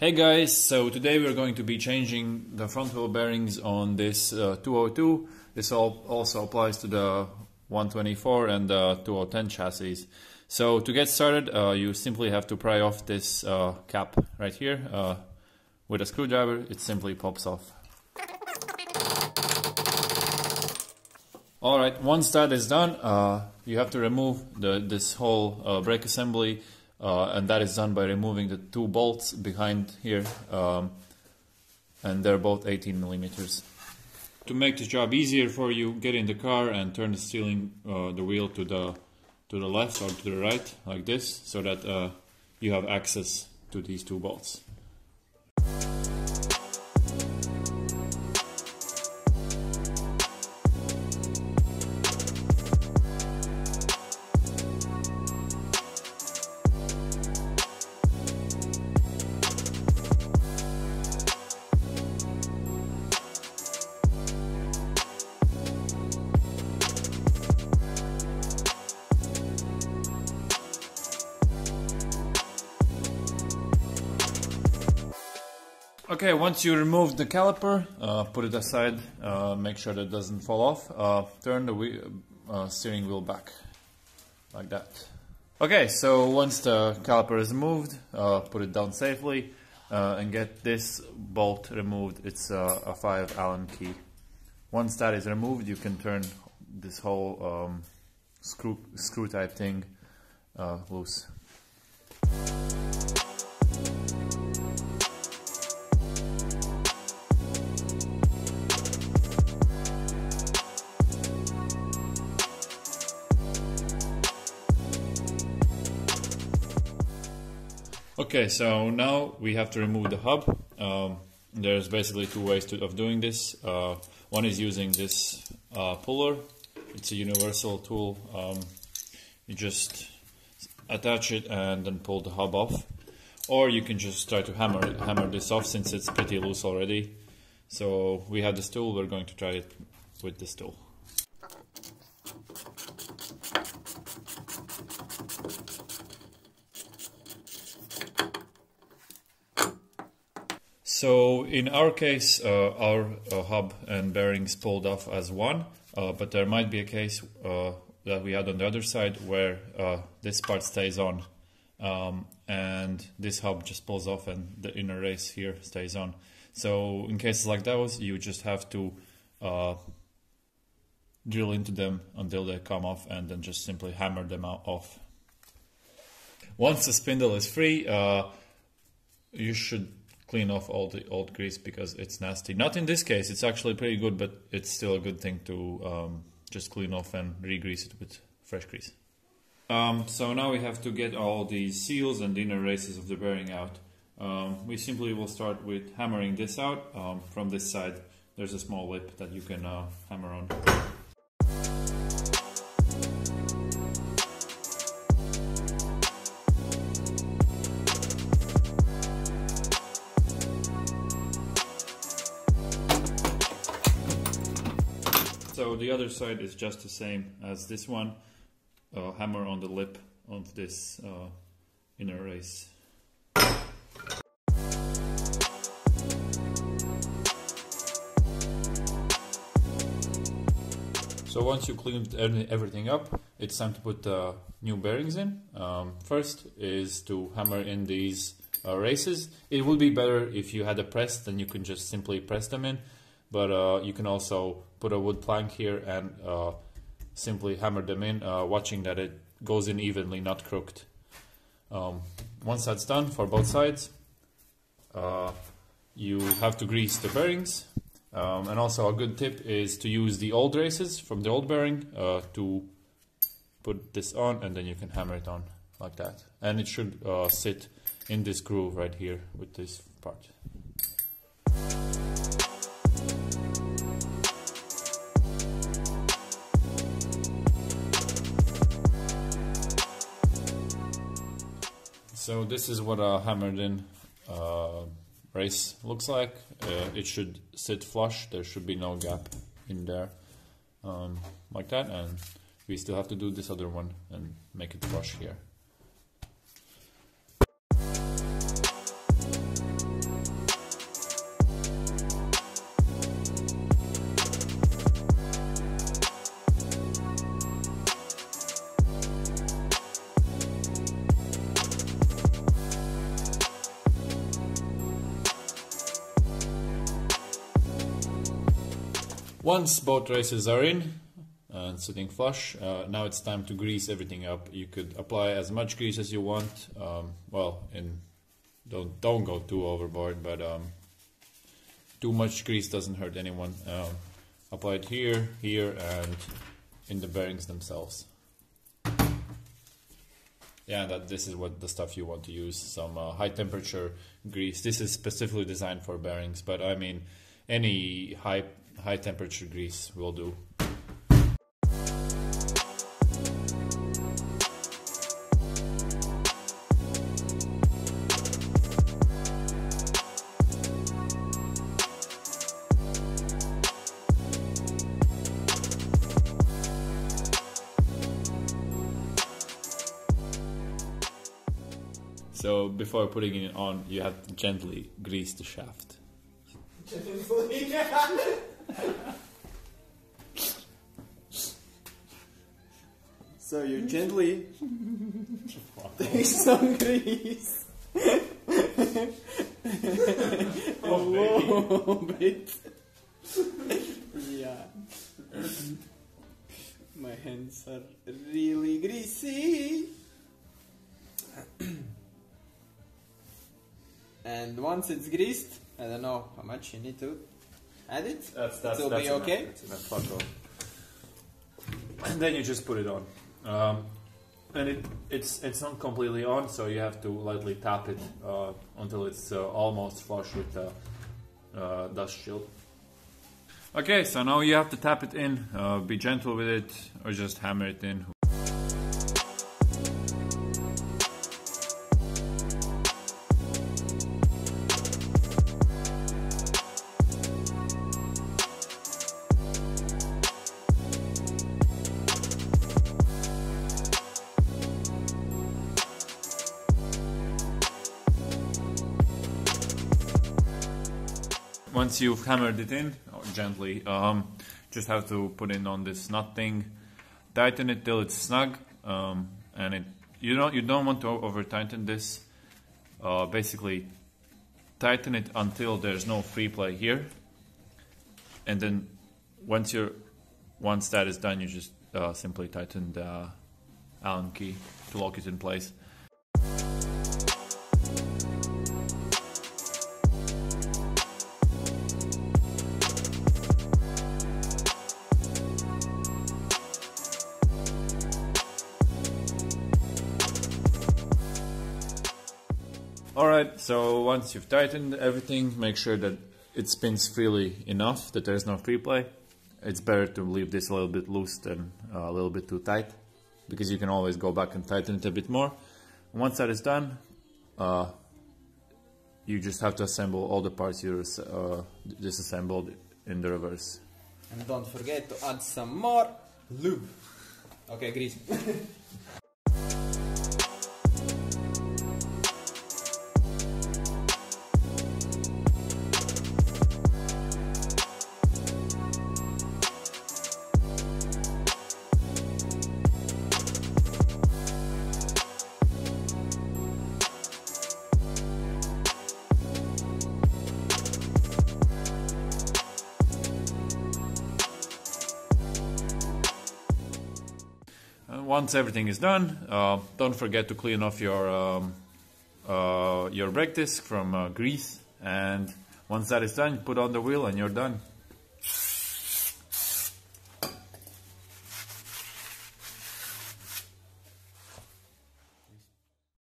Hey guys, so today we're going to be changing the front wheel bearings on this 202. This also applies to the 124 and the 2010 chassis. So to get started, you simply have to pry off this cap right here. With a screwdriver, it simply pops off. Alright, once that is done, you have to remove this whole brake assembly. And that is done by removing the two bolts behind here, and they're both 18 millimeters. To make the job easier for you, get in the car and turn the steering the wheel to the left or to the right, like this, so that you have access to these two bolts. Okay, once you remove the caliper, put it aside, make sure that it doesn't fall off, turn the steering wheel back, like that. Okay, so once the caliper is removed, put it down safely and get this bolt removed. It's a 5 Allen key. Once that is removed, you can turn this whole screw type thing loose. Okay, so now we have to remove the hub. There's basically two ways of doing this. One is using this puller. It's a universal tool. You just attach it and then pull the hub off. Or you can just try to hammer this off, since it's pretty loose already. So we have this tool, we're going to try it with this tool. So in our case, our hub and bearings pulled off as one, but there might be a case that we had on the other side where this part stays on, and this hub just pulls off and the inner race here stays on. So in cases like those, you just have to drill into them until they come off and then just simply hammer them off. Once the spindle is free, you should clean off all the old grease because it's nasty. Not in this case, it's actually pretty good, but it's still a good thing to just clean off and re-grease it with fresh grease. So now we have to get all these seals and the inner races of the bearing out. We simply will start with hammering this out. From this side there's a small lip that you can hammer on. So the other side is just the same as this one. Hammer on the lip of this inner race. So once you cleaned everything up, it's time to put new bearings in. First is to hammer in these races. It would be better if you had a press, then you can just simply press them in. But you can also put a wood plank here and simply hammer them in, watching that it goes in evenly, not crooked. Once that's done for both sides, you have to grease the bearings. And also a good tip is to use the old races from the old bearing to put this on, and then you can hammer it on like that. And it should sit in this groove right here with this part. So this is what a hammered in race looks like. It should sit flush, there should be no gap in there, like that, and we still have to do this other one and make it flush here. Once both races are in and sitting flush, now it's time to grease everything up. You could apply as much grease as you want. Don't go too overboard, but too much grease doesn't hurt anyone. Apply it here, here, and in the bearings themselves. Yeah, this is what the stuff you want to use. Some high temperature grease. This is specifically designed for bearings, but I mean any high temperature grease will do. So before putting it on, you have to gently grease the shaft. Gently. So you gently take some grease. A little bit. Yeah. My hands are really greasy. And once it's greased, I don't know how much you need to add it. It will be okay. That's enough. And then you just put it on. And it's not completely on, so you have to lightly tap it until it's almost flush with the dust shield. Okay, so now you have to tap it in. Be gentle with it, or just hammer it in. Once you've hammered it in, gently, just have to put it on this nut thing, tighten it till it's snug, and you don't want to over tighten this. Basically, tighten it until there's no free play here, and then once that is done, you just simply tighten the Allen key to lock it in place. Alright, so once you've tightened everything, make sure that it spins freely enough that there's no free play. It's better to leave this a little bit loose than a little bit too tight, because you can always go back and tighten it a bit more. And once that is done, you just have to assemble all the parts you disassembled in the reverse. And don't forget to add some more lube. Okay, grease. Once everything is done, don't forget to clean off your brake disc from grease, and once that is done, you put on the wheel and you're done.